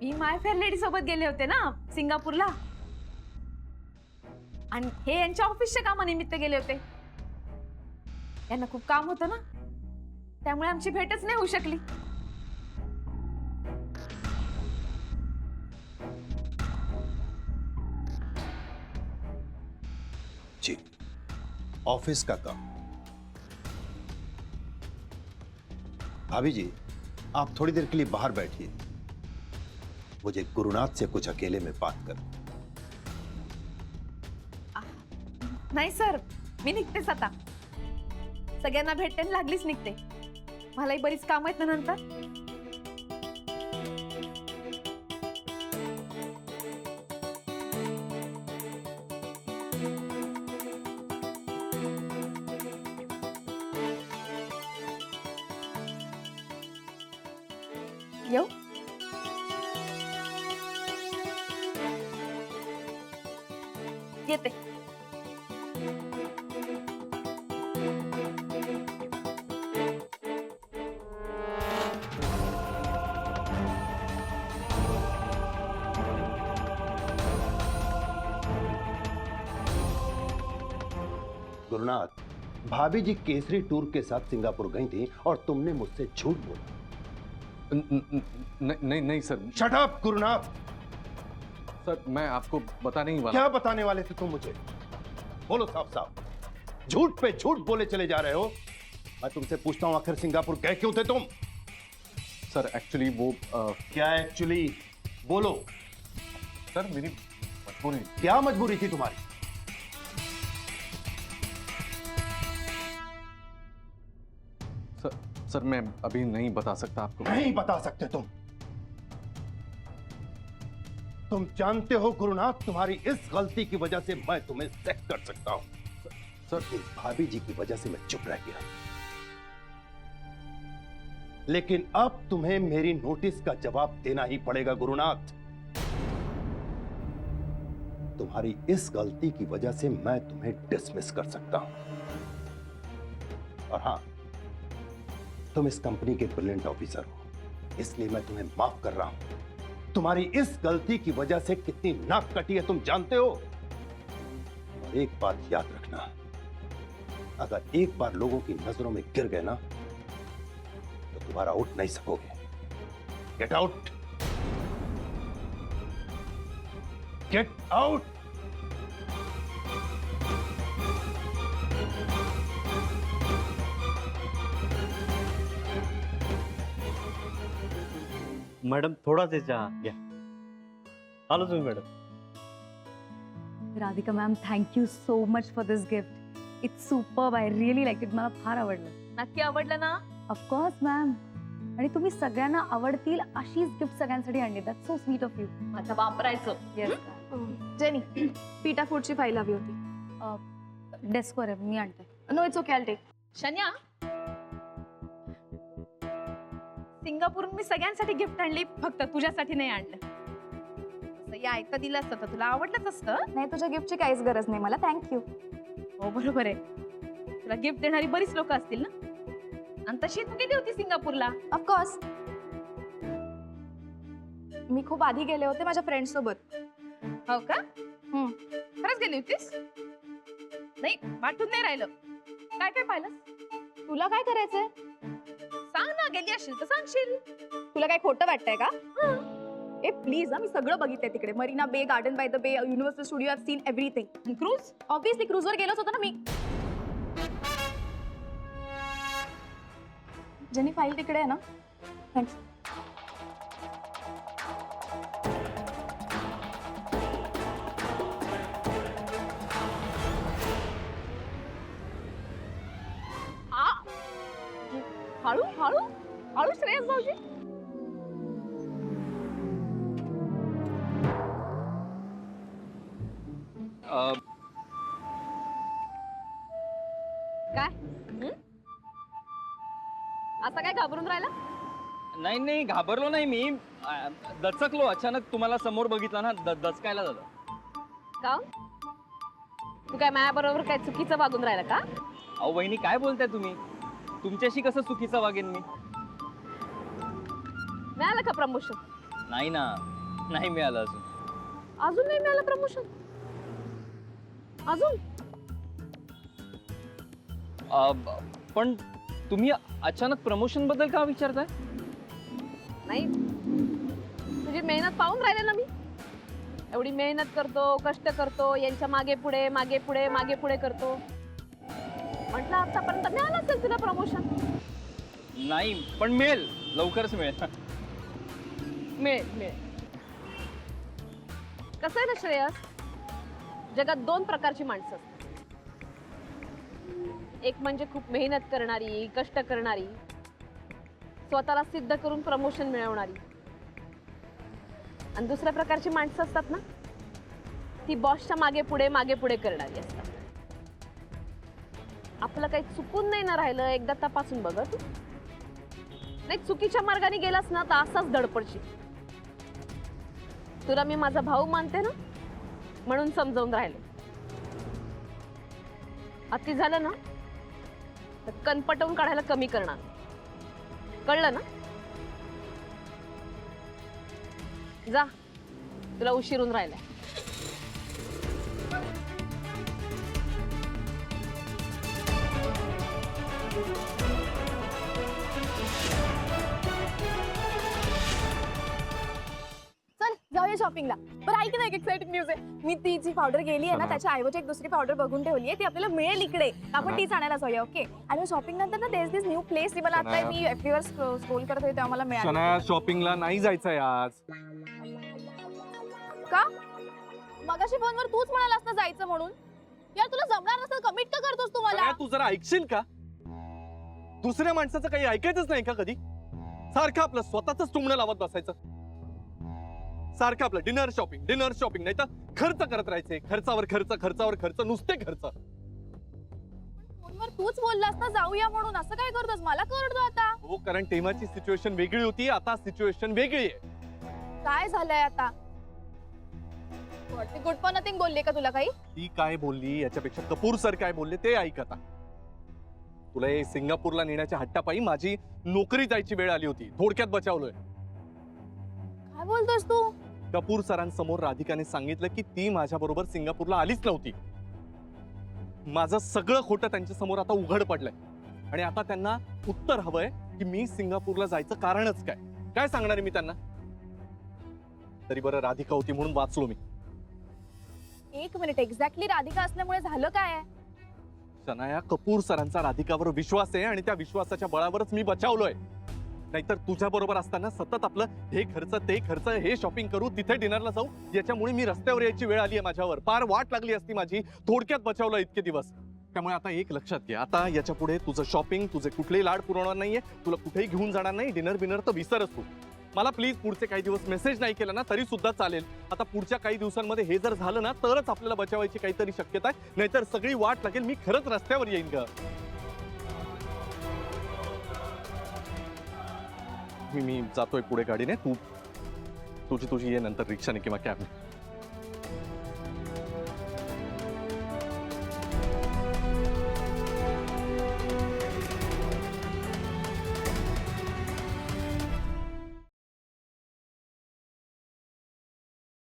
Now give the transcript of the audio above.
मी माय fair lady सोबत गेले होते ना सिंगापूरला, आणि हे यांच्या ऑफिसच्या कामानिमित्त गेले होते. यांना खूप काम होतं ना, त्यामुळे आमची भेटच नाही होऊ शकली. जी, ऑफिस का काम. भाभी जी, आप थोड़ी देर के लिए बाहर बैठिए. मुझे गुरुनाथ से कुछ अकेले में बात कर. नाही सर, मी निघतेच आता. सगळ्यांना भेटायला लागलीच निघते. मलाही बरीच काम आहेत ना नंतर. येऊ? येते. गुरुनाथ, भाभी जी केसरी टूर के साथ सिंगापुर गई थी और तुमने मुझसे झूठ बोला. नहीं नहीं sir. Shut up Gurunath. Sir मैं आपको बताने ही वाला. क्या बताने वाले थे तुम मुझे? बोलो साफ साफ. झूठ पे झूठ बोले चले जा रहे हो. मैं तुमसे पूछता हूं, आखिर सिंगापुर गए क्यों थे तुम? सर एक्चुअली वो क्या एक्चुअली? बोलो. सर मेरी मजबूरी. क्या मजबूरी थी तुम्हारी? सर मैं अभी नहीं बता सकता आपको. नहीं बता सकते तुम? तुम जानते हो गुरुनाथ, तुम्हारी इस गलती की वजह से मैं तुम्हें सेट कर सकता हूं. सर इस भाभी जी की वजह से मैं चुप रह गया, लेकिन अब तुम्हें मेरी नोटिस का जवाब देना ही पड़ेगा गुरुनाथ. तुम्हारी इस गलती की वजह से मैं तुम्हें डिसमिस कर सकता हूं. और हां, तुम इस कंपनी के ब्रिलियंट ऑफिसर हो, इसलिए मैं तुम्हें माफ कर रहा हूं. तुम्हारी इस गलती की वजह से कितनी नाक कटी है तुम जानते हो. और एक बात याद रखना, अगर एक बार लोगों की नजरों में गिर गए ना, तो दोबारा उठ नहीं सकोगे. Get out. Get out. Madam थोडाच चहा घ्या. आलो तुम्ही madam. Radhika ma'am, thank you so much for this gift. It's superb. I really like it. मला फार आवडलं. नक्की आवडलं ना? Of course ma'am. आणि तुम्ही सगळ्यांना आवडतील अशीच गिफ्ट सगळ्यांसाठी आणली. That's so sweet of you. आता वापरायचं. येस. जेनी, पीटा फूडची फाईल हवी होती. डेस्कवर आहे, मी आणते. No it's okay, I take. Shanya, सिंगापूरहून मी सगळ्यांसाठी गिफ्ट आणली, फक्त तुझ्यासाठी नाही आणलं. असं या ऐकता दिलं असतं तर तुला आवडलंच असतं. नाही, तुझ्या गिफ्टची काहीच गरज नाही मला. थँक्यू. हो बरोबर आहे. तुला गिफ्ट देणारी बरीच लोक असतील ना, आणि तशी तू गेली होती सिंगापूरला. ऑफकोर्स. मी खूप आधी गेले होते माझ्या फ्रेंड सोबत. हो का? खरंच गेली होतीस? नाही, वाटून नाही राहिलं. काय काय पाहिलं? तुला काय करायचंय? सांग ना, गेली असेल तर सांगशील. तुला काय खोटं वाटतंय का? ए प्लीज, मी सगळं बघितलंय तिकडे. Marina Bay, garden by the bay, Universal Studio. I have seen everything. Cruise? Obviously क्रूजवर गेलोच होतो ना मी. जेनी, फाईल तिकडे आहे ना? थँक्स. हळू हळू हळू श्रेयस भाऊजी. काय असं काय घाबरून राहिला? नाही नाही, घाबरलो नाही मी. दचकलो अचानक. तुम्हाला समोर बघितलं ना, दचकायला झालं. का? तू काय माझ्याबरोबर काय चुकीचं वागून राहिला का? अहो वहिनी, काय बोलताय तुम्ही? तुमच्याशी कसं चुकीचं वागेन मी? मिळालं का प्रमोशन? नाही ना, नाही मिळालं अजून. अजून नाही मिळालं प्रमोशन? अजून पण तुम्ही अचानक प्रमोशन बद्दल का विचारताय? नाही, तुझी मेहनत पाहून राहिले ना मी. एवढी मेहनत करतो, कष्ट करतो, यांच्या मागे पुढे मागे पुढे मागे पुढे करतो. म्हटलं आतापर्यंत मिळालं असेल तुला प्रमोशन. नाही, पण मिळेल, लवकरच मिळेल. मिळेल मिळेल. कसं आहे ना श्रेयस, जगात 2 प्रकारची माणसं असतात. एक म्हणजे खूप मेहनत करणारी, कष्ट करणारी, स्वतःला सिद्ध करून प्रमोशन मिळवणारी. आणि दुसऱ्या प्रकारची माणसं असतात ना, ती बॉसच्या मागे पुढे करणारी असतात. आपलं काही चुकून नाही ना राहिलं, एकदा तपासून बघ तू. नाही चुकीच्या मार्गाने गेलास ना तर असाच धडपडशील. तुला मी माझा भाऊ मानते ना, म्हणून समजावून राहिले. अति झालं ना तर कणपटवून काढायला कमी करणार. कळलं ना? जा, तुला उशीरून राहिलाय. चल जाऊया शॉपिंगला. बरं ऐक ना, एक एक्साइटिंग न्यूज आहे. मी ती जी पावडर गेली आहे ना, त्याच्या ऐवजी एक दुसरी पावडर बघून ठेवली आहे. ती आपल्याला मिळेल इकडे. आपण तीच आणायला जाऊया. ओके. आणि शॉपिंग नंतर ना देस दिस न्यू प्लेस. ती मला आता शनाया. मी FB वर स्क्रोल करत होते तेव्हा मला मिळाली. शनाया, शॉपिंगला नाही जायचंय आज. का? मगाशी फोनवर तूच म्हणालास ना जायचं म्हणून. यार तुला जमणार नसेल, कमिट का करतोस तू मला? शनाया, तू जरा ऐकशील का? दुसऱ्या माणसाचं काही ऐकायचंच नाही का कधी? सारखं आपलं स्वतःच टुमणं लावत बसायचं. सारखं आपलं डिनर शॉपिंग नाही तर खर्च करत राहायचे. खर्चावर खर्च, नुसते खर्च. फोनवर तूच बोललास ना जाऊया म्हणून. असं काय करतोस? मला करतो आता. हो, कारण तेव्हाची सिच्युएशन वेगळी होती, आता सिच्युएशन वेगळी आहे. काय झालंय आता? गुड फॉर नथिंग बोलले का तुला काही? ती काय बोलली याच्यापेक्षा कपूर सर काय बोलले ते ऐक आता. तुला हे सिंगापूरला नेण्याच्या हट्टापायी माझी नोकरी जायची वेळ आली होती. थोडक्यात बचावलोय. काय बोलतोस तू? कपूर सरांसमोर राधिकाने सांगितलं की ती माझ्या बरोबर सिंगापूरला आलीच नव्हती. माझं सगळं खोटं त्यांच्या समोर आता उघड पडलंय. आणि आता त्यांना उत्तर हवंय की मी सिंगापूरला जायचं कारणच काय. काय सांगणार मी त्यांना? तरी बरं राधिका होती म्हणून वाचलो मी. एक मिनिट, एक्झॅक्टली राधिका असल्यामुळे झालं काय? शनाया, कपूर सरांचा राधिकावर विश्वास आहे आणि त्या विश्वासाच्या बळावरच मी बचावलोय. नाहीतर तुझ्या बरोबर असताना सतत आपलं हे खर्च ते खर्च, हे शॉपिंग करू, तिथे डिनरला जाऊ, याच्यामुळे मी रस्त्यावर यायची वेळ आली आहे माझ्यावर. फार वाट लागली असती माझी. थोडक्यात बचावलं इतके दिवस. त्यामुळे आता एक लक्षात घे, आता याच्या पुढे तुझं शॉपिंग, तुझे कुठलेही लाड पुरवणार नाहीये. तुला कुठेही घेऊन जाणार नाही. डिनर बिनर तर विसरच तू. मला प्लीज पुढचे काही दिवस मेसेज नाही केला ना तरी सुद्धा चालेल. आता पुढच्या काही दिवसांमध्ये हे जर झालं ना तरच आपल्याला बचावायची काहीतरी शक्यता आहे. नाहीतर सगळी वाट लागेल. मी खरंच रस्त्यावर येईन ग. मी जातोय पुढे गाडीने. तुझी ये नंतर रिक्षाने किंवा कॅबने.